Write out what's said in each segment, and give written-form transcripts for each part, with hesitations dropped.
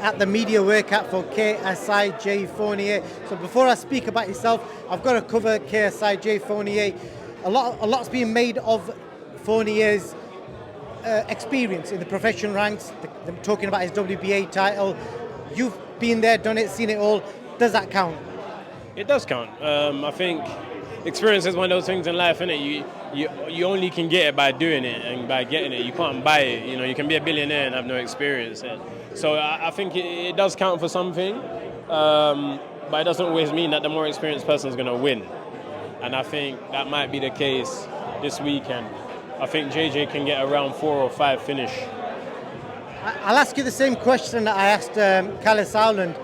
at the media workout for KSI J Fournier. So before I speak about yourself, I've got to cover KSI J Fournier. A lot's been made of Fournier's experience in the professional ranks. They're talking about his WBA title. You've been there, done it, seen it all. Does that count? It does count. I think experience is one of those things in life, innit? You only can get it by doing it and by getting it. You can't buy it. You know, you can be a billionaire and have no experience. So I think it does count for something, but it doesn't always mean that the more experienced person is going to win. And I think that might be the case this weekend. I think JJ can get a round 4 or 5 finish. I'll ask you the same question that I asked Callis Howland.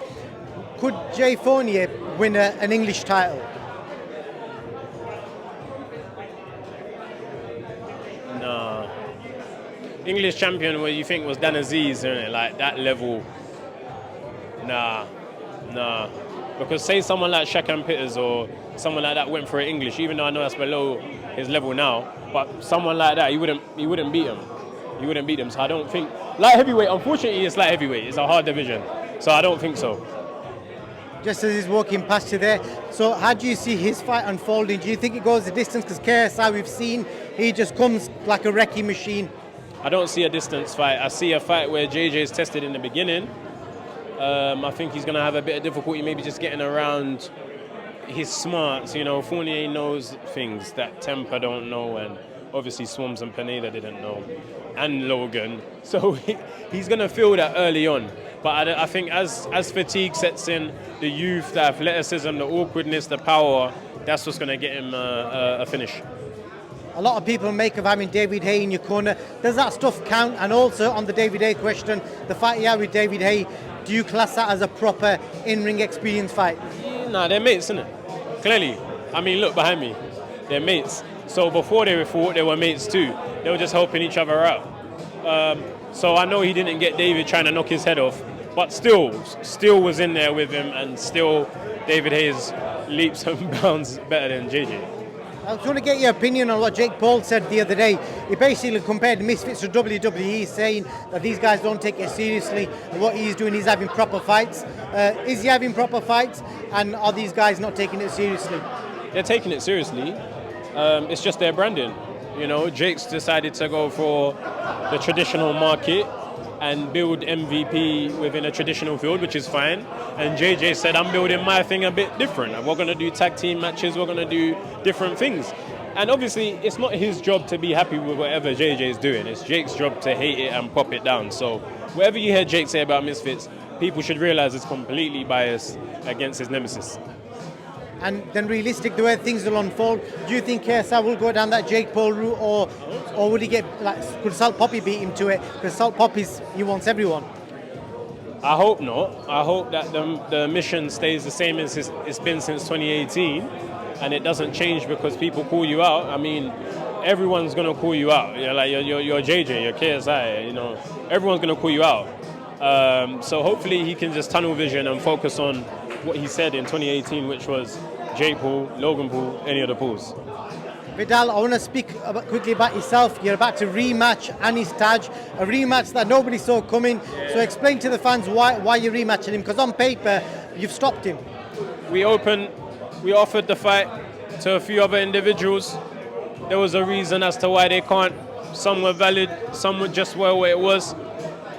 Could J Fournier win an English title? No. English champion, what you think was Dan Aziz, isn't it? Like that level. Nah. Because say someone like Shakan Pitters or someone like that went for English, even though I know that's below his level now, but someone like that, he wouldn't beat him. He wouldn't beat him. So I don't think light heavyweight. Unfortunately, it's light heavyweight. It's a hard division. So I don't think so. Just as he's walking past you there, so how do you see his fight unfolding? Do you think it goes the distance? Because KSI, we've seen, he just comes like a wrecking machine. I don't see a distance fight. I see a fight where JJ is tested in the beginning. I think he's going to have a bit of difficulty maybe just getting around his smarts. You know, Fournier knows things that Temper don't know, and obviously Swams and Pineda didn't know, and Logan. So he's going to feel that early on. But I think as fatigue sets in, the youth, the athleticism, the awkwardness, the power, that's what's going to get him a finish. A lot of people make of having David Haye in your corner. Does that stuff count? And also on the David Haye question, the fight you had with David Haye, do you class that as a proper in-ring experience fight? Nah, they're mates, isn't it? Clearly. I mean, look behind me. They're mates. So before they fought, they were mates too. They were just helping each other out. So I know he didn't get David trying to knock his head off, but still was in there with him, and still David Haye's leaps and bounds better than JJ. I was going to get your opinion on what Jake Paul said the other day. He basically compared Misfits to WWE, saying that these guys don't take it seriously, and what he's doing, he's having proper fights. Is he having proper fights, and are these guys not taking it seriously? They're taking it seriously. It's just their branding. You know, Jake's decided to go for the traditional market and build MVP within a traditional field, which is fine. And JJ said, I'm building my thing a bit different. We're going to do tag team matches. We're going to do different things. And obviously, it's not his job to be happy with whatever JJ is doing. It's Jake's job to hate it and pop it down. So whatever you hear Jake say about Misfits, people should realize it's completely biased against his nemesis. And then realistic, the way things will unfold, do you think KSI will go down that Jake Paul route, or would he get, could Salt Poppy beat him to it? Because Salt Poppy's, he wants everyone. I hope not. I hope that the mission stays the same as it's been since 2018, and it doesn't change because people call you out. I mean, everyone's going to call you out. You're like, you're JJ, you're KSI, you know, everyone's going to call you out. So hopefully he can just tunnel vision and focus on what he said in 2018, which was Jake Paul, Logan Paul, any other Pauls. Viddal, I want to speak quickly about yourself. You're about to rematch ANEES TAJ, a rematch that nobody saw coming. Yeah. So explain to the fans why you're rematching him, because on paper, you've stopped him. We offered the fight to a few other individuals. There was a reason as to why they can't. Some were valid, some were just where it was.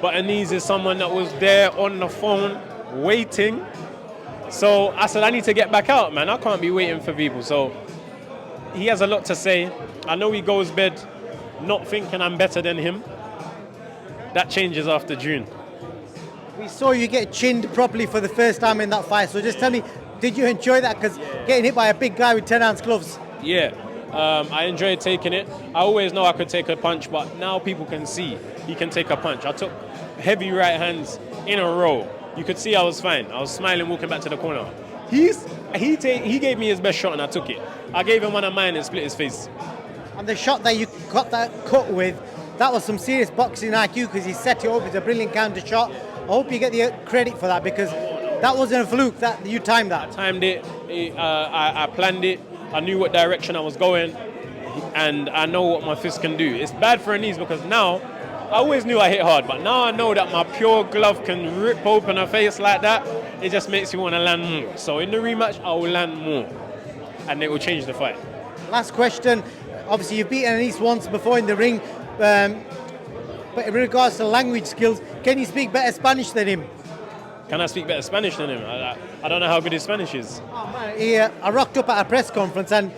But ANEES is someone that was there on the phone, waiting. So I said, I need to get back out, man. I can't be waiting for people. So he has a lot to say. I know he goes bed not thinking I'm better than him. That changes after June. We saw you get chinned properly for the first time in that fight. So just tell me, did you enjoy that? Because getting hit by a big guy with 10-ounce gloves. Yeah, I enjoyed taking it. I always know I could take a punch, but now people can see he can take a punch. I took heavy right hands in a row. You could see I was fine. I was smiling walking back to the corner. He gave me his best shot and I took it. I gave him one of mine and split his face. And the shot that you got that cut with, that was some serious boxing IQ because he set it up. It's a brilliant counter shot. I hope you get the credit for that because that wasn't a fluke. That you timed that. I timed it. I planned it. I knew what direction I was going, and I know what my fist can do. It's bad for ANEES because now I always knew I hit hard, but now I know that my pure glove can rip open a face like that. It just makes you want to land more. So in the rematch, I will land more, and it will change the fight. Last question. Obviously, you've beaten ANEES once before in the ring, but in regards to language skills, can you speak better Spanish than him? Can I speak better Spanish than him? I don't know how good his Spanish is. Oh man, I rocked up at a press conference and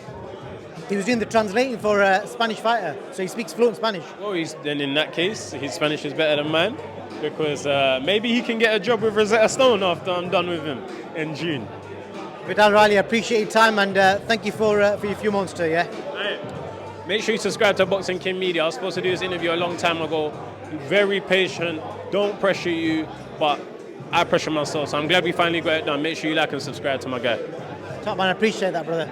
he was doing the translating for a Spanish fighter, so he speaks fluent Spanish. Well, then in that case, his Spanish is better than mine, because maybe he can get a job with Rosetta Stone after I'm done with him in June. Viddal, Riley, I appreciate your time and thank you for your few moments too, yeah? Make sure you subscribe to Boxing King Media. I was supposed to do this interview a long time ago. Very patient, don't pressure you, but I pressure myself, so I'm glad we finally got it done. Make sure you like and subscribe to my guy. Top man, I appreciate that, brother.